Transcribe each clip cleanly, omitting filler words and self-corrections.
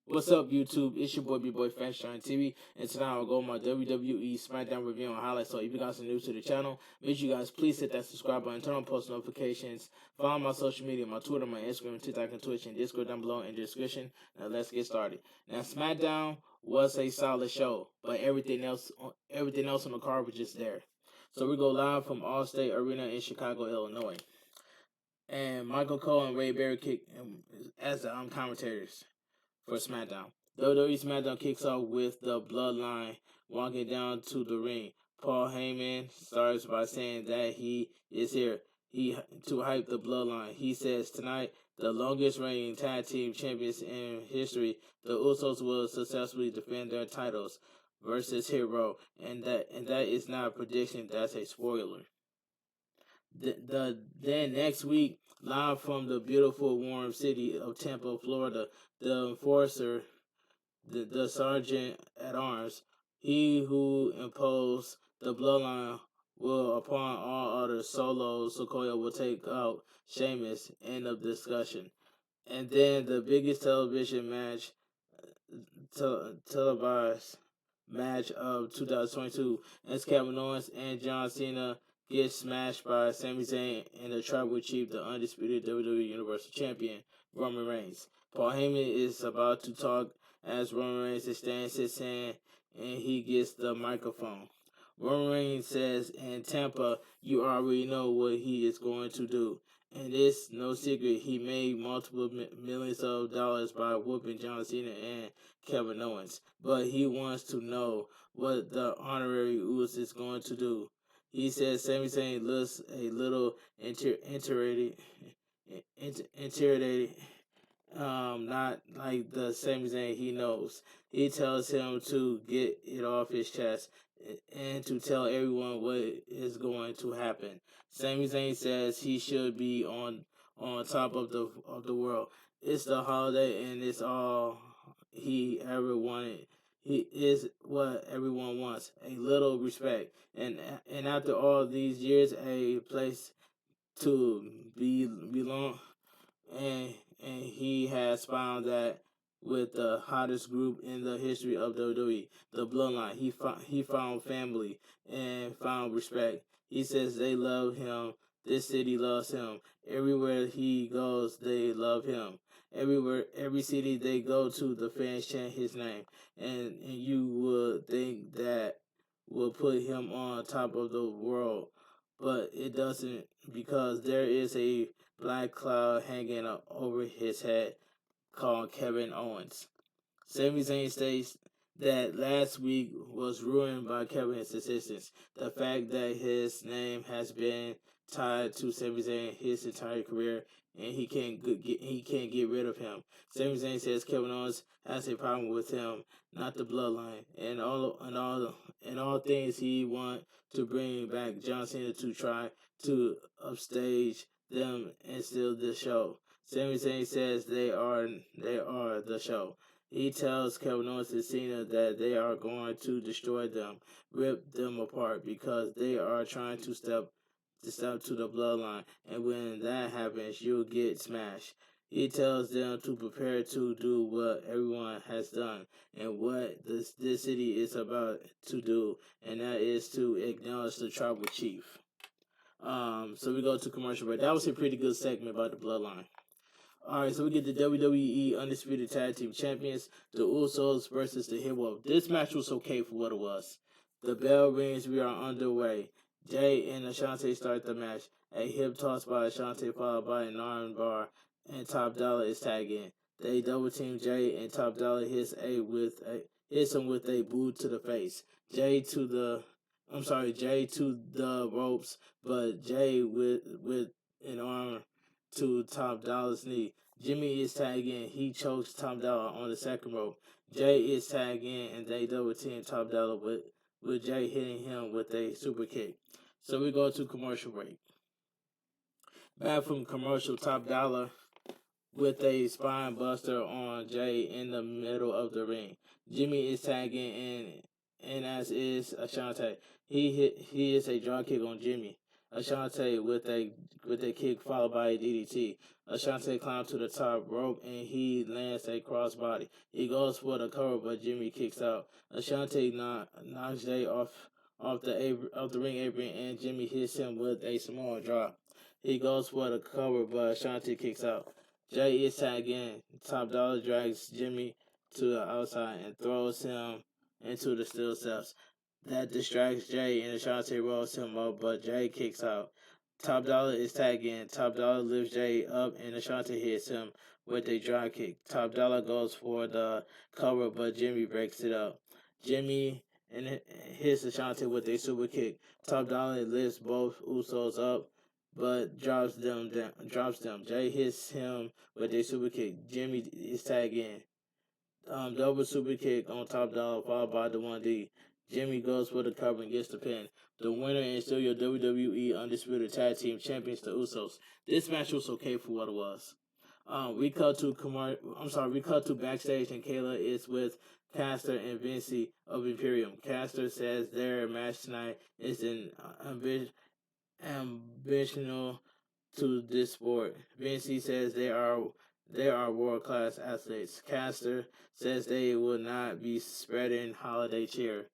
What's up, YouTube? It's your boy, bigboyfactsjonnytv, and tonight I'll go on my WWE Smackdown review and highlights. So if you guys are new to the channel, make sure you guys please hit that subscribe button, turn on post notifications, follow my social media, my Twitter, my Instagram, TikTok, and Twitch, and Discord down below in the description. Now let's get started. Now Smackdown was a solid show, but everything else on the card was just there. So we go live from Allstate Arena in Chicago, Illinois, and Michael Cole and Ray Barry kick as the commentators for SmackDown. WWE Smackdown kicks off with the Bloodline walking down to the ring. Paul Heyman starts by saying that he is here to hype the Bloodline. He says tonight, the longest reigning tag team champions in history, the Usos will successfully defend their titles versus Hit Row, and that is not a prediction, that's a spoiler. Then next week, live from the beautiful warm city of Tampa, Florida, the enforcer, the sergeant at arms, he who imposed the Bloodline will, upon all others, Solo Sikoa will take out Sheamus. End of discussion. And then the biggest television match, televised match of 2022, as Kevin Owens and John Cena get smashed by Sami Zayn and the Tribal Chief, the undisputed WWE Universal Champion, Roman Reigns. Paul Heyman is about to talk as Roman Reigns extends his hand and he gets the microphone. Roman Reigns says, in Tampa, you already know what he is going to do. And it's no secret, he made multiple millions of dollars by whooping John Cena and Kevin Owens. But he wants to know what the honorary Usos is going to do. He says Sami Zayn looks a little intimidated, not like the Sami Zayn he knows. He tells him to get it off his chest and to tell everyone what is going to happen. Sami Zayn says he should be on top of the world. It's the holiday and it's all he ever wanted. He is what everyone wants, a little respect, and after all these years, a place to belong, and he has found that with the hottest group in the history of WWE, the Bloodline. He found family and found respect. He says they love him. This city loves him. Everywhere he goes, they love him. Every city they go to, the fans chant his name, and you would think that will put him on top of the world, but it doesn't, because there is a black cloud hanging over his head called Kevin Owens. Sami Zayn states that last week was ruined by Kevin's assistance. The fact that his name has been tied to Sami Zayn his entire career, and he can't get rid of him. Sami Zayn says Kevin Owens has a problem with him, not the Bloodline, and all things he want to bring back John Cena to try to upstage them and steal the show. Sami Zayn says they are the show. He tells Kevin Owens and Cena that they are going to destroy them, rip them apart, because they are trying to step to the Bloodline, and when that happens, you'll get smashed. He tells them to prepare to do what everyone has done and what this city is about to do, and that is to acknowledge the Tribal Chief. So we go to commercial break. That was a pretty good segment about the Bloodline. Alright, so we get the WWE Undisputed Tag Team Champions, the Usos versus the Hit Row. This match was okay for what it was. The bell rings, we are underway. Jay and Ashante start the match. A hip toss by Ashante followed by an arm bar, and Top Dollar is tagging. They double team Jay, and Top Dollar hits him with a boot to the face. Jay to the ropes, but Jay with an arm to Top Dollar's knee. Jimmy is tagging. He chokes Top Dollar on the second rope. Jay is tagging, and they double team Top Dollar with Jay hitting him with a super kick. So we go to commercial break. Back from commercial, Top Dollar with a spine buster on Jay in the middle of the ring. Jimmy is tagging, and as is Ashante. He is a drop kick on Jimmy. Ashante with a kick followed by a DDT. Ashante climbs to the top rope and he lands a crossbody. He goes for the cover, but Jimmy kicks out. Ashante knocks Jay off the ring apron, and Jimmy hits him with a small drop. He goes for the cover, but Ashante kicks out. Jay is tagged in. Top Dollar drags Jimmy to the outside and throws him into the steel steps. That distracts Jay, and Ashante rolls him up, but Jay kicks out. Top Dollar is tagged in. Top Dollar lifts Jay up, and Ashante hits him with a drop kick. Top Dollar goes for the cover, but Jimmy breaks it up. Jimmy and hits Ashante with a super kick. Top Dollar lifts both Usos up, but drops them. Jay hits him with a super kick. Jimmy is tagged in. Double super kick on Top Dollar followed by the 1D. Jimmy goes for the cover and gets the pin. The winner is still your WWE Undisputed Tag Team Champions, the Usos. This match was okay for what it was. We cut to backstage, and Kayla is with Caster and Vinci of Imperium. Caster says their match tonight is an ambitional to this sport. Vinci says they are world-class athletes. Caster says they will not be spreading holiday cheer.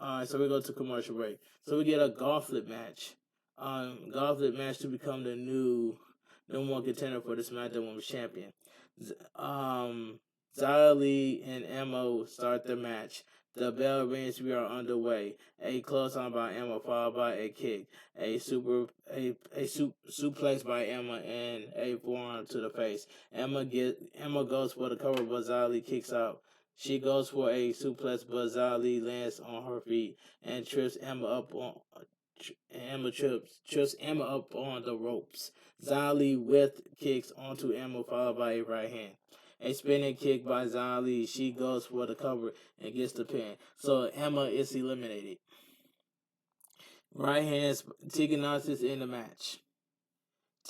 Alright, so we go to commercial break. So we get a gauntlet match. Gauntlet match to become the new number one contender for the SmackDown Women's Champion. Xia Li and Emma start the match. The bell rings. We are underway. A close on by Emma, followed by a kick. A suplex by Emma and a forearm to the face. Emma goes for the cover, but Xia Li kicks out. She goes for a suplex, but Xia Li lands on her feet and trips Emma up on. Trips Emma up on the ropes. Xia Li with kicks onto Emma, followed by a right hand. A spinning kick by Xia Li. She goes for the cover and gets the pin. So Emma is eliminated. Right hands. Tegan Knox is in the match.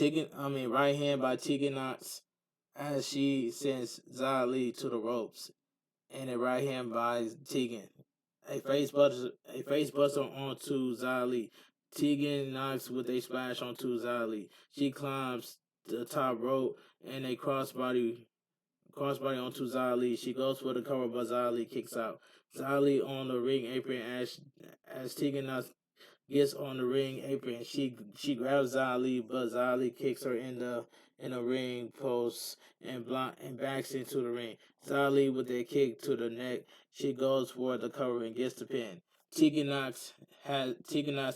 Right hand by Tegan Knox as she sends Xia Li to the ropes, and a right hand by Tegan. A face buster onto Xia Li. Tegan Knox with a splash onto Xia Li. She climbs the top rope and a crossbody onto Xia Li. She goes for the cover, but Xia Li kicks out. Xia Li on the ring apron as Tegan Knox gets on the ring apron. She grabs Xia Li, but Xia Li kicks her in the ring post and backs into the ring. Xia Li with a kick to the neck. She goes for the cover and gets the pin. Tegan Knox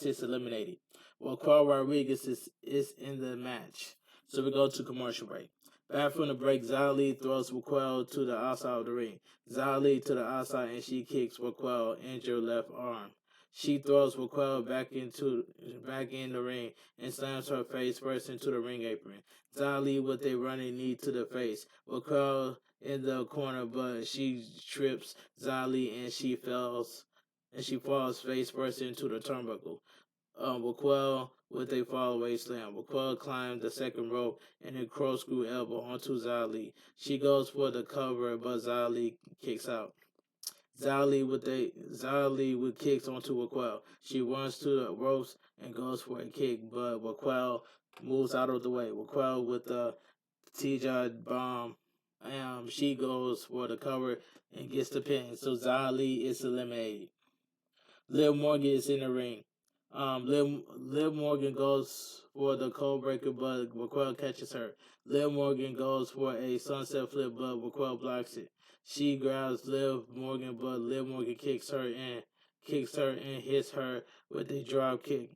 is eliminated. Well, Carl Rodriguez is in the match. So we go to commercial break. Back from the break, Xia Li throws Raquel to the outside of the ring. Xia Li to the outside, and she kicks Raquel injured left arm. She throws Raquel back in the ring and slams her face first into the ring apron. Xia Li with a running knee to the face. Raquel in the corner, but she trips Xia Li and she falls face first into the turnbuckle. Raquel with a fallaway slam. Raquel climbs the second rope and a corkscrew elbow onto Xia Li. She goes for the cover, but Xia Li kicks out. Xia Li with kicks onto Raquel. She runs to the ropes and goes for a kick, but Raquel moves out of the way. Raquel with the T-Jar bomb. She goes for the cover and gets the pin. So Xia Li is eliminated. Liv Morgan is in the ring. Liv Morgan goes for the code breaker, but Raquel catches her. Liv Morgan goes for a sunset flip, but Raquel blocks it. She grabs Liv Morgan, but Liv Morgan kicks her and hits her with a drop kick.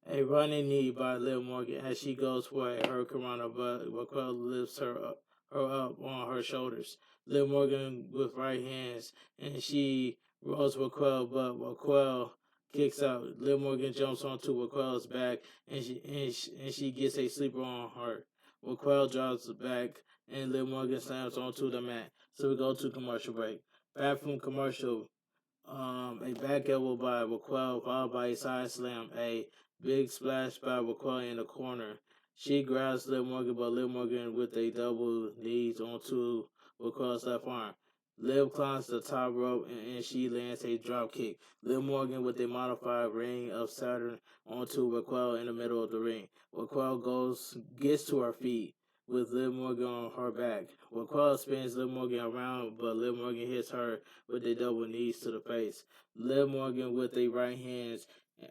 A running knee by Liv Morgan as she goes for a hurricanrana, but Raquel lifts her up on her shoulders. Liv Morgan with right hands, and she rolls Raquel, but Raquel kicks out. Liv Morgan jumps onto Raquel's back, and she gets a sleeper on her. Raquel drops back, and Liv Morgan slams onto the mat. So we go to commercial break. Back from commercial, a back elbow by Raquel, followed by a side slam. A big splash by Raquel in the corner. She grabs Liv Morgan, but Liv Morgan with a double knees onto Raquel's left arm. Liv climbs the top rope and she lands a drop kick. Liv Morgan with a modified ring of Saturn onto Raquel in the middle of the ring. Raquel gets to her feet with Liv Morgan on her back. Raquel spins Liv Morgan around, but Liv Morgan hits her with a double knees to the face. Liv Morgan with a right hand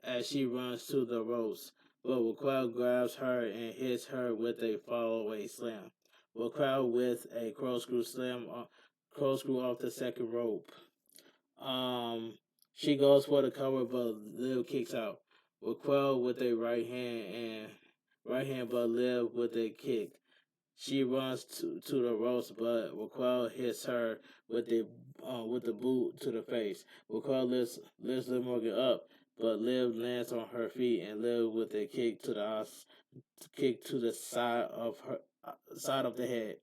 as she runs to the ropes, but Raquel grabs her and hits her with a follow-away slam. Raquel with a corkscrew off the second rope. She goes for the cover, but Liv kicks out. Raquel with a right hand, but Liv with a kick. She runs to the ropes, but Raquel hits her with the boot to the face. Raquel lifts Liv Morgan up, but Liv lands on her feet and Liv with a kick to the side of the head.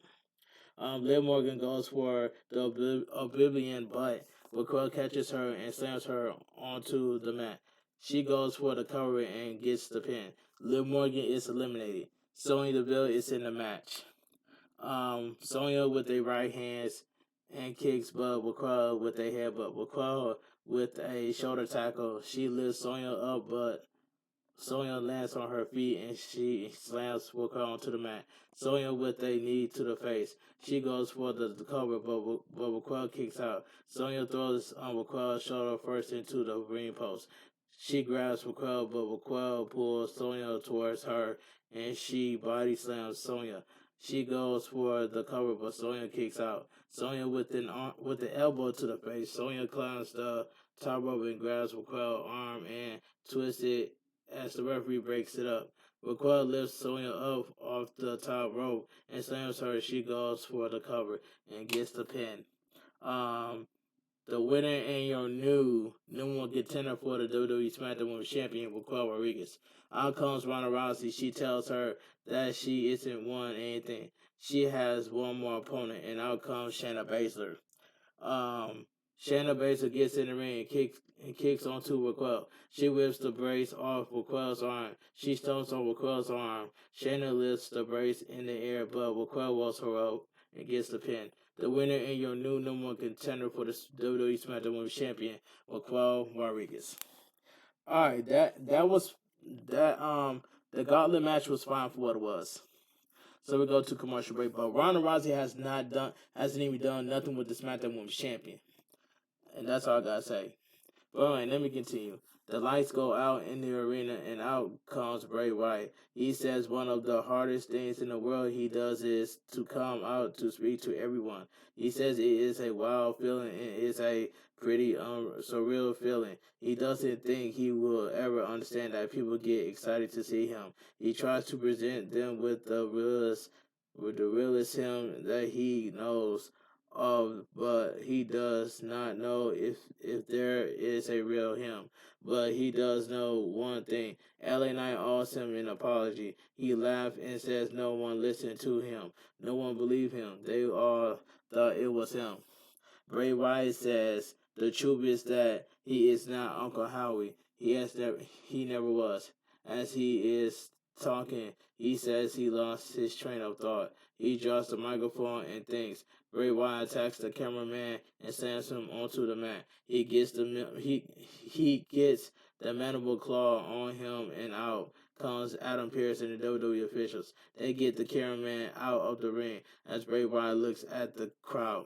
Liv Morgan goes for the Oblivion, but Raquel catches her and slams her onto the mat. She goes for the cover and gets the pin. Liv Morgan is eliminated. Sonya Deville is in the match. Sonya with a right hand and kicks, but Raquel with a headbutt. Raquel with a shoulder tackle. She lifts Sonya up, but Sonya lands on her feet and she slams Raquel onto the mat. Sonya with a knee to the face. She goes for the cover, but Raquel kicks out. Sonya throws Raquel's shoulder first into the ring post. She grabs Raquel, but Raquel pulls Sonya towards her and she body slams Sonya. She goes for the cover, but Sonya kicks out. Sonya with the elbow to the face. Sonya climbs the top rope and grabs Raquel's arm and twists it as the referee breaks it up. Raquel lifts Sonya up off the top rope and slams her. She goes for the cover and gets the pin. The winner and your new number one contender for the WWE Smackdown Women's Champion, Raquel Rodriguez. Out comes Ronda Rousey. She tells her that she isn't won anything. She has one more opponent, and out comes Shayna Baszler. Shayna Baszler gets in the ring and kicks onto Raquel. She whips the brace off Raquel's arm. She stomps on Raquel's arm. Shayna lifts the brace in the air, but Raquel walks her up and gets the pin. The winner and your new number one contender for the WWE Smackdown Women's Champion, Raquel Rodriguez. All right, that was that. The Gauntlet match was fine for what it was. So we go to commercial break. But Ronda Rousey hasn't even done nothing with the SmackDown Women's Champion, and that's all I gotta say. But all right, let me continue. The lights go out in the arena, and out comes Bray Wyatt. He says one of the hardest things in the world he does is to come out to speak to everyone. He says it is a wild feeling and it's a pretty surreal feeling. He doesn't think he will ever understand that people get excited to see him. He tries to present them with the realest him that he knows of, but he does not know if there is a real him. But he does know one thing. LA Knight owes him an apology. He laughed and says no one listened to him. No one believed him. They all thought it was him. Bray Wyatt says the truth is that he is not Uncle Howie. He never was. As he is talking, he says he lost his train of thought. He drops the microphone and thinks. Bray Wyatt attacks the cameraman and slams him onto the mat. He gets the mandible claw on him, and out comes Adam Pearce and the WWE officials. They get the cameraman out of the ring as Bray Wyatt looks at the crowd.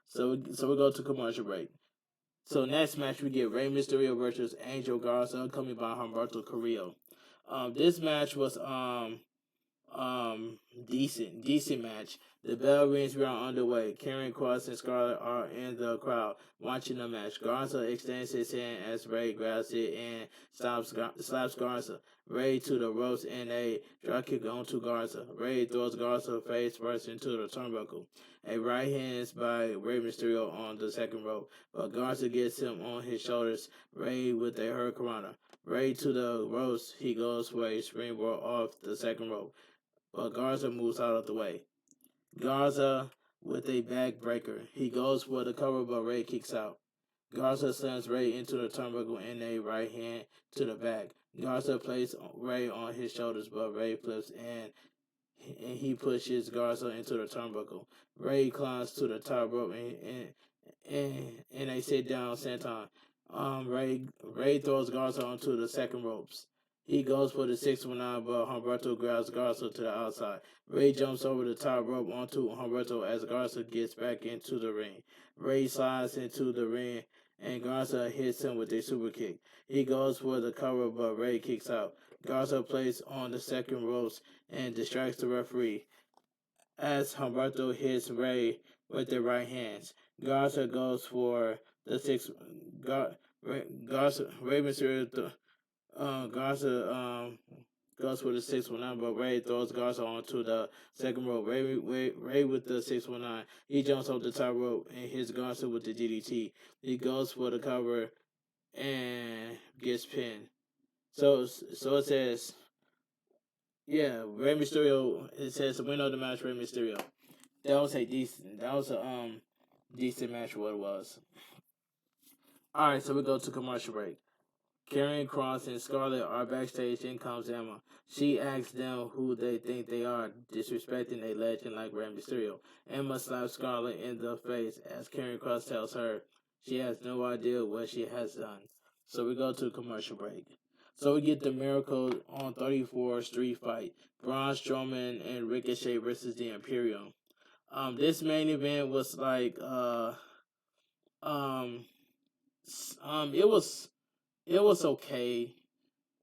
So we go to commercial break. So next match we get Rey Mysterio versus Angel Garza, coming by Humberto Carrillo. This match was decent match. The bell rings, we are underway. Karen Cross and Scarlett are in the crowd watching the match. Garza extends his hand as Ray grabs it and slaps Garza. Ray to the ropes and a drop kick onto Garza. Ray throws Garza face first into the turnbuckle. A right hand by Rey Mysterio on the second rope, but Garza gets him on his shoulders. Ray with a hurricanrana. Ray to the ropes. He goes for a springboard off the second rope, but Garza moves out of the way. Garza with a backbreaker. He goes for the cover, but Ray kicks out. Garza slams Ray into the turnbuckle and a right hand to the back. Garza places Ray on his shoulders, but Ray flips and and he pushes Garza into the turnbuckle. Ray climbs to the top rope and they sit down senton. Ray throws Garza onto the second ropes. He goes for the 619, but Humberto grabs Garza to the outside. Ray jumps over the top rope onto Humberto as Garza gets back into the ring. Ray slides into the ring and Garza hits him with a super kick. He goes for the cover, but Ray kicks out. Garza plays on the second ropes and distracts the referee as Humberto hits Ray with the right hands. Garza goes for the six. Garza Ray Mysterio. Garza goes for the 619, but Ray throws Garza onto the second rope. Ray with the 619. He jumps off the top rope and hits Garza with the DDT. He goes for the cover and gets pinned. So it says, yeah, Rey Mysterio. It says the winner of the match, Rey Mysterio. That was a decent match. What it was. All right, so we go to commercial break. Karrion Kross and Scarlett are backstage. In comes Emma. She asks them who they think they are, disrespecting a legend like Rey Mysterio. Emma slaps Scarlett in the face as Karrion Kross tells her she has no idea what she has done. So we go to commercial break. So we get the Miracle on 34 Street fight. Braun Strowman and Ricochet versus the Imperium. This main event was like it was okay.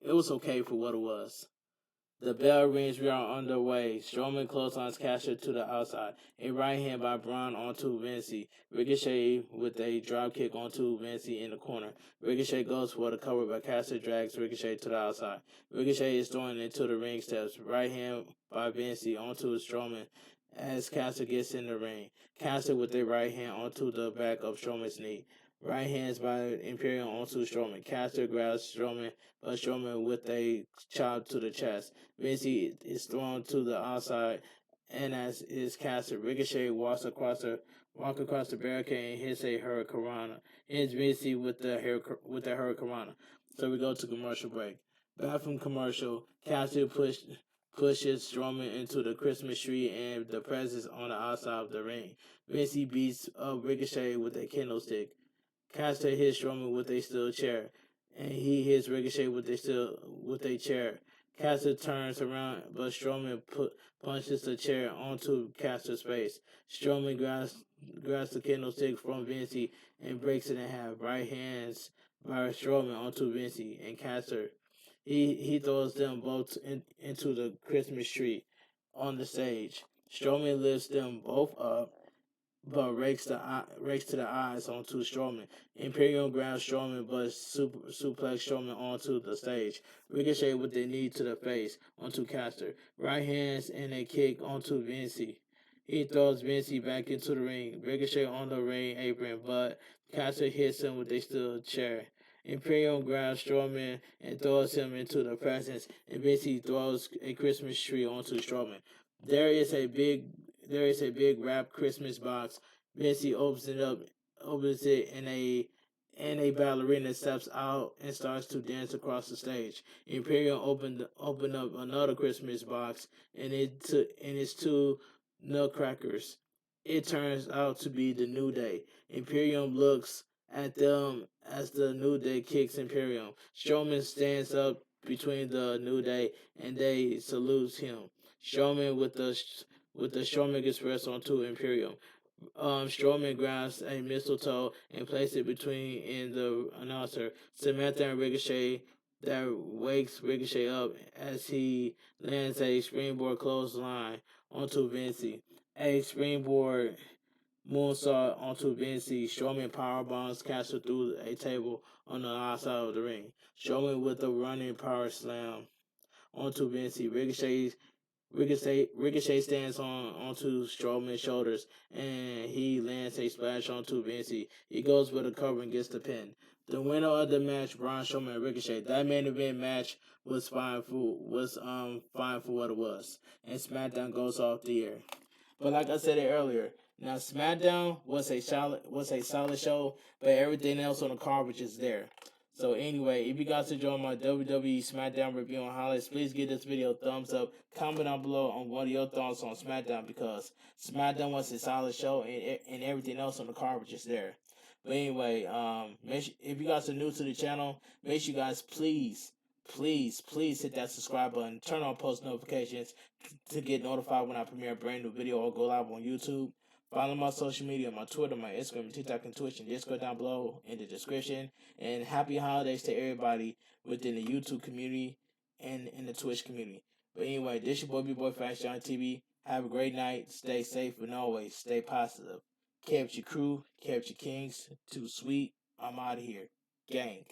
It was okay for what it was. The bell rings, we are underway. Strowman clotheslines Caster to the outside. A right hand by Braun onto Vinci. Ricochet with a drop kick onto Vinci in the corner. Ricochet goes for the cover, but Caster drags Ricochet to the outside. Ricochet is thrown into the ring steps. Right hand by Vinci onto Strowman as Caster gets in the ring. Caster with a right hand onto the back of Strowman's knee. Right hands by Imperium onto Strowman. Caster grabs Strowman, but Strowman with a chop to the chest. Vinci is thrown to the outside, and as is Caster, Ricochet walks across the barricade and hits a Hurricanrana. Hits Vinci with the Hurricanrana. So we go to commercial break. Back from commercial, Caster pushes Strowman into the Christmas tree and the presents on the outside of the ring. Vinci beats up Ricochet with a candlestick. Caster hits Strowman with a steel chair, and he hits Ricochet with a chair. Caster turns around, but Strowman punches the chair onto Caster's face. Strowman grabs the candlestick from Vinci and breaks it in half. Right hands by Strowman onto Vinci and Caster. He throws them both into the Christmas tree on the stage. Strowman lifts them both up, but rakes to the eyes onto Strowman. Imperium grabs Strowman, but suplex Strowman onto the stage. Ricochet with the knee to the face onto Caster. Right hands and a kick onto Vinci. He throws Vinci back into the ring. Ricochet on the ring apron, but Caster hits him with a steel chair. Imperium grabs Strowman and throws him into the presents, and Vinci throws a Christmas tree onto Strowman. There is a big wrapped Christmas box. Vinci opens it, and a ballerina steps out and starts to dance across the stage. Imperium opened up another Christmas box, and it's two nutcrackers. It turns out to be the New Day. Imperium looks at them as the New Day kicks Imperium. Strowman stands up between the New Day, and they salutes him. Strowman with the Strowman Express onto Imperium. Strowman grabs a mistletoe and places it between the announcer, Samantha, and Ricochet. That wakes Ricochet up as he lands a springboard clothesline onto Vinci. A springboard moonsault onto Vinci. Strowman powerbombs Caster through a table on the outside of the ring. Strowman with a running power slam onto Vinci. Ricochet stands onto Strowman's shoulders, and he lands a splash onto Vinci. He goes for the cover and gets the pin. The winner of the match, Braun Strowman and Ricochet. That main event match was fine for what it was, and SmackDown goes off the air. But like I said it earlier, now SmackDown was a solid show, but everything else on the card was just there. So anyway, if you guys enjoyed my WWE Smackdown review on highlights, please give this video a thumbs up. Comment down below on what are your thoughts on Smackdown, because Smackdown was a solid show and everything else on the card was just there. But anyway, if you guys are new to the channel, make sure you guys please hit that subscribe button, turn on post notifications to get notified when I premiere a brand new video or go live on YouTube. Follow my social media, my Twitter, my Instagram, TikTok, and Twitch, and Discord down below in the description. And happy holidays to everybody within the YouTube community and in the Twitch community. But anyway, this your boy, bigboyfactsjonnytv. Have a great night. Stay safe and always stay positive. Kept your crew, kept your kings. Too sweet. I'm out of here. Gang.